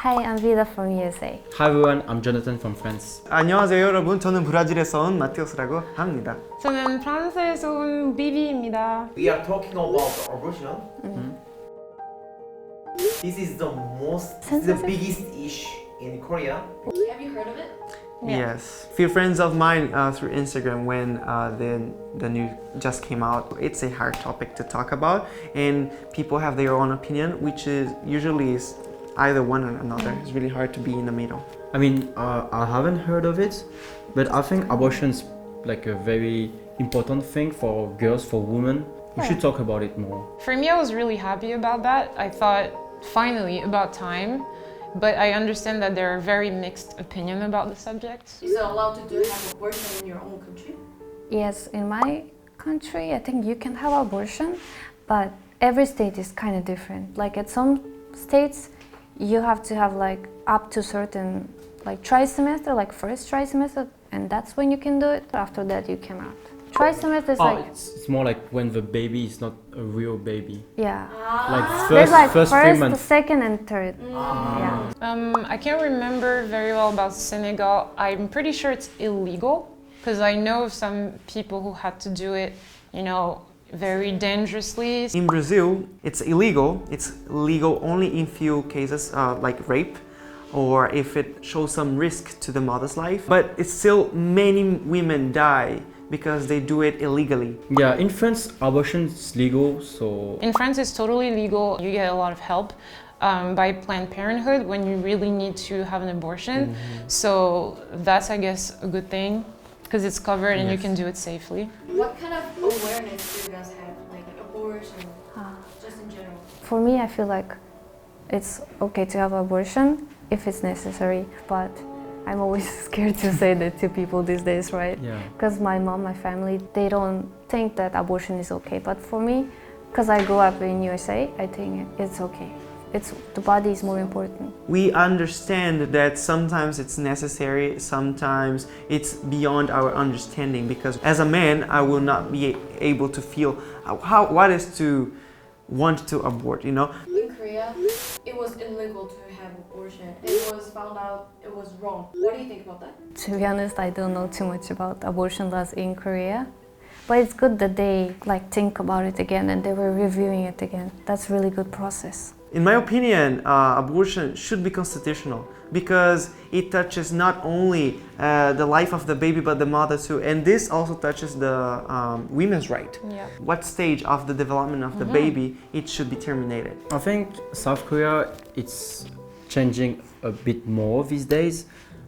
Hi, I'm Vida from USA. Hi everyone, I'm Jonathan from France. 안녕하세요 여러분, 저는 브라질에서 온 마테우스라고 합니다. 저는 프랑스에서 온 비비입니다. We are talking about abortion. This is the biggest issue in Korea. Have you heard of it? Yes, few friends of mine through Instagram when the news just came out. It's a hard topic to talk about, and people have their own opinion, which is usually either one or another. It's really hard to be in the middle. I mean, I haven't heard of it, but I think abortion's like a very important thing for girls, for women. We should talk about it more. For me, I was really happy about that. I thought, finally, about time. But I understand that there are very mixed opinions about the subject. Is it allowed to have abortion in your own country? Yes, in my country, I think you can have abortion, but every state is kind of different. Like at some states, you have to have like up to certain like trimester, like first trimester, and that's when you can do it. After that, you cannot. Trimester is like it's more like when the baby is not a real baby. yeah. Like There's like first 3 first, months. second, and third. Yeah. I can't remember very well about Senegal. I'm pretty sure it's illegal because I know of some people who had to do it, you know, very dangerously. In Brazil, it's illegal. It's legal only in few cases like rape, or if it shows some risk to the mother's life. But it's still many women die because they do it illegally. Yeah, in France, abortion is legal, so... In France, it's totally legal. You get a lot of help by Planned Parenthood when you really need to have an abortion. So that's, I guess, a good thing because it's covered and you can do it safely. What kind of awareness do you guys have, like abortion, just in general? For me, I feel like it's okay to have abortion if it's necessary, but I'm always scared to say that to people these days, right? Yeah. Because my mom, my family, they don't think that abortion is okay. But for me, because I grew up in USA, I think it's okay. The body is more important. We understand that sometimes it's necessary, sometimes it's beyond our understanding, because as a man, I will not be able to feel what is to want to abort, you know? In Korea, it was illegal to have abortion. It was found out it was wrong. What do you think about that? To be honest, I don't know too much about abortion laws in Korea. But it's good that they like think about it again and they were reviewing it again. That's a really good process. In my opinion, abortion should be constitutional because it touches not only the life of the baby but the mother too, and this also touches the women's right. Yeah. What stage of the development of the baby it should be terminated? I think South Korea, it's changing a bit more these days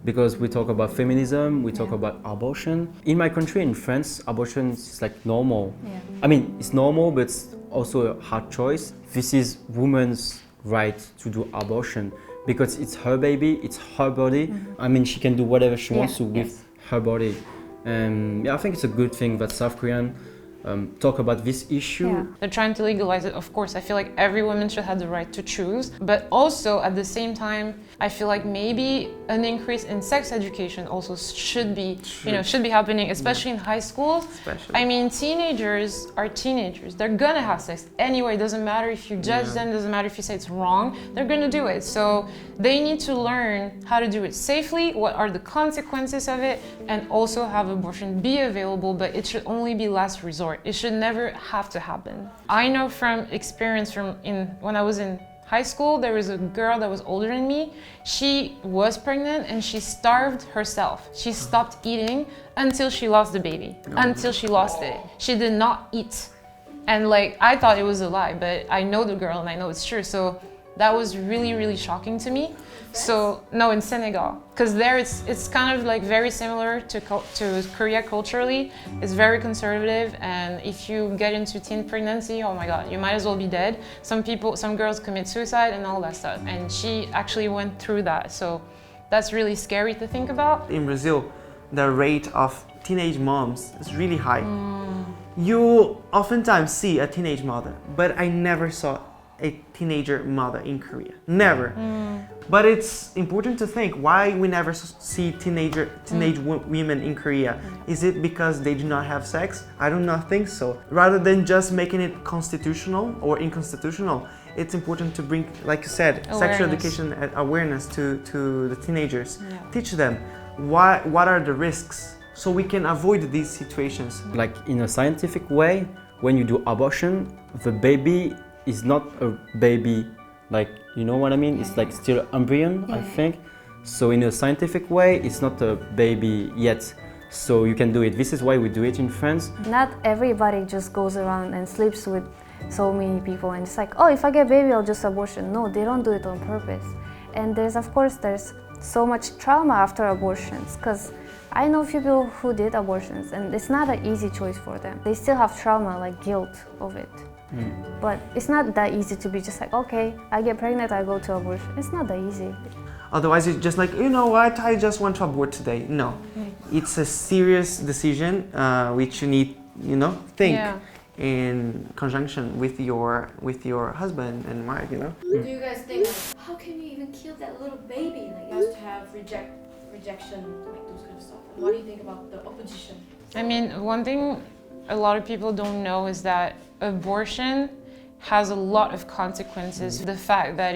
because we talk about feminism, we talk about abortion. In my country, in France, abortion is like normal. Yeah. I mean, it's normal, but it's also a hard choice. This is women's right to do abortion because it's her baby, it's her body. I mean, she can do whatever she wants to with her body. And I think it's a good thing that South Korean talk about this issue. Yeah. They're trying to legalize it, of course. I feel like every woman should have the right to choose. But also, at the same time, I feel like maybe an increase in sex education also should be happening, especially in high schools. I mean, teenagers are teenagers. They're gonna have sex anyway. It doesn't matter if you judge them, doesn't matter if you say it's wrong. They're gonna do it. So they need to learn how to do it safely, what are the consequences of it, and also have abortion be available, but it should only be last resort. It should never have to happen. I know from experience when I was in high school, there was a girl that was older than me. She was pregnant and she starved herself. She stopped eating until she lost the baby, until she lost it. She did not eat. And like, I thought it was a lie, but I know the girl and I know it's true. So that was really, really shocking to me. So, no, in Senegal, because there it's kind of like very similar to Korea culturally. It's very conservative, and if you get into teen pregnancy, oh my God, you might as well be dead. Some girls commit suicide and all that stuff, and she actually went through that. So that's really scary to think about. In Brazil, the rate of teenage moms is really high. You oftentimes see a teenage mother, but I never saw a teenager mother in Korea. Never. But it's important to think why we never see teenage women in Korea. Is it because they do not have sex? I do not think so. Rather than just making it constitutional or unconstitutional, it's important to bring, like you said, sexual education and awareness to the teenagers. Yeah. Teach them what are the risks so we can avoid these situations. Like in a scientific way, when you do abortion, the baby is not a baby, like, you know what I mean? It's like still embryon, I think. So in a scientific way, it's not a baby yet. So you can do it. This is why we do it in France. Not everybody just goes around and sleeps with so many people and it's like, oh, if I get a baby, I'll just abortion. No, they don't do it on purpose. And there's so much trauma after abortions, because I know people who did abortions and it's not an easy choice for them. They still have trauma, like guilt of it. But it's not that easy to be just like, okay, I get pregnant, I go to abortion. It's not that easy. Otherwise, it's just like, you know what, I just want to abort today. No, it's a serious decision which you need, think in conjunction with your husband and wife, Do you guys think, how can you even kill that little baby? Like, it has to have rejection, like those kind of stuff. And what do you think about the opposition? I mean, one thing a lot of people don't know is that abortion has a lot of consequences. The fact that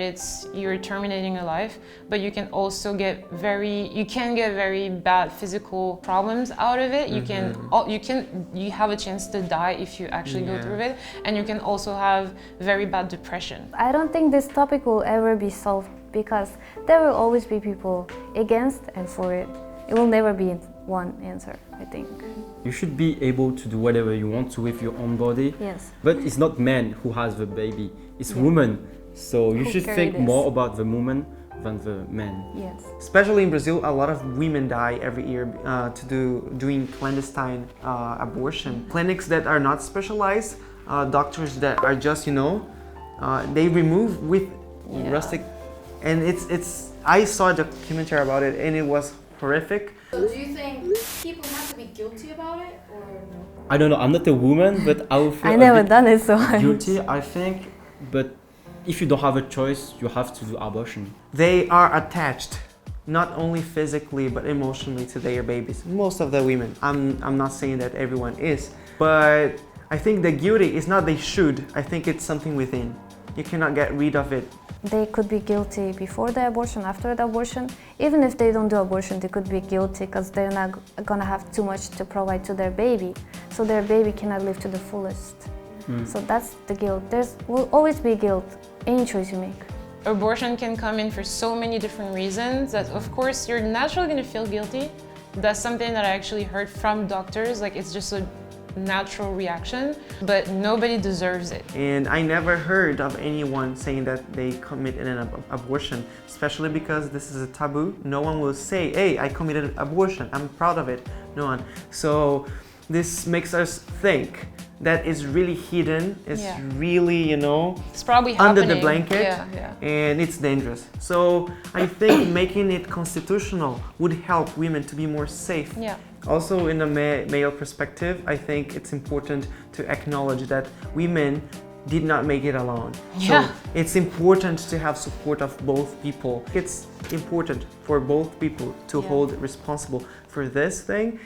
you're terminating a life, but you can also get very bad physical problems out of it. You have a chance to die if you actually go through it, and you can also have very bad depression. I don't think this topic will ever be solved because there will always be people against and for it. It will never be one answer, I think. You should be able to do whatever you want to with your own body. Yes. But it's not man who has the baby, it's woman. So you should think more about the woman than the man. Yes. Especially in Brazil, a lot of women die every year doing clandestine abortion. Clinics that are not specialized, doctors that are just, they remove with rustic, and I saw a documentary about it and it was horrific. So do you think people have to be guilty about it, or no? I don't know, I'm not a woman, but I will feel I a never bit done it, so I guilty, I think. But if you don't have a choice, you have to do abortion. They are attached, not only physically but emotionally to their babies. Most of the women. I'm not saying that everyone is, but I think the guilty is not they should. I think it's something within. You cannot get rid of it. They could be guilty before the abortion, after the abortion. Even if they don't do abortion, they could be guilty because they're not gonna have too much to provide to their baby. So their baby cannot live to the fullest. So that's the guilt. Will always be guilt, any choice you make. Abortion can come in for so many different reasons that, of course, you're naturally gonna feel guilty. That's something that I actually heard from doctors, like it's just a natural reaction, but nobody deserves it. And I never heard of anyone saying that they committed an abortion, especially because this is a taboo. No one will say, hey, I committed an abortion, I'm proud of it. No one. So this makes us think that it's really hidden, it's really, it's probably under happening. the blanket, and it's dangerous. So I think making it constitutional would help women to be more safe. Yeah. Also, in a male perspective, I think it's important to acknowledge that women did not make it alone. Yeah. So it's important to have support of both people. It's important for both people to hold responsible for this thing.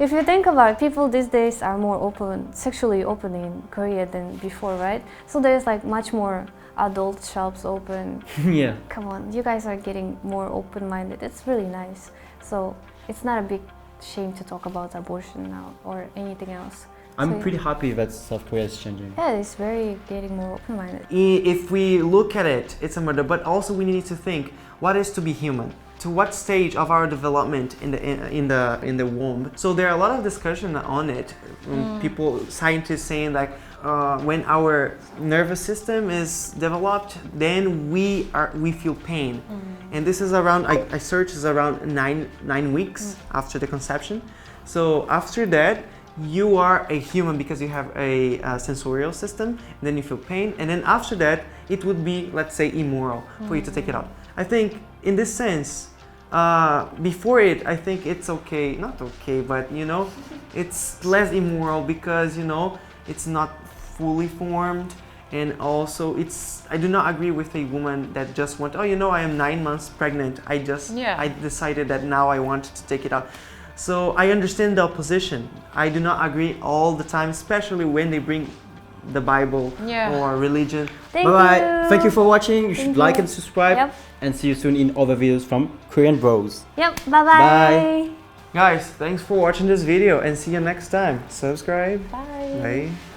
If you think about it, people these days are more sexually open in Korea than before, right? So there's like much more adult shops open. Yeah. Come on, you guys are getting more open-minded. It's really nice. So it's not a big shame to talk about abortion now or anything else. I'm pretty happy that South Korea is changing. Yeah, it's getting more open-minded. If we look at it, it's a murder, but also we need to think, what is to be human? To what stage of our development in the womb? So there are a lot of discussion on it. People, scientists saying like when our nervous system is developed, then we feel pain, and this is around I searched is around nine weeks after the conception. So after that, you are a human because you have a sensorial system, and then you feel pain, and then after that, it would be, let's say, immoral for you to take it out. I think in this sense, before it, I think it's okay, not okay, but it's less immoral because it's not fully formed. And also, I do not agree with a woman that just went, oh, you know, I am 9 months pregnant. I decided that now I want to take it out. So I understand the opposition. I do not agree all the time, especially when they bring the Bible or religion. Thank Bye-bye. you. Thank you for watching. You should Thank like you. and subscribe. Yep. And see you soon in other videos from Koreanbros. Yep. Bye-bye. Bye. Guys, thanks for watching this video and see you next time. Subscribe. Bye. Bye.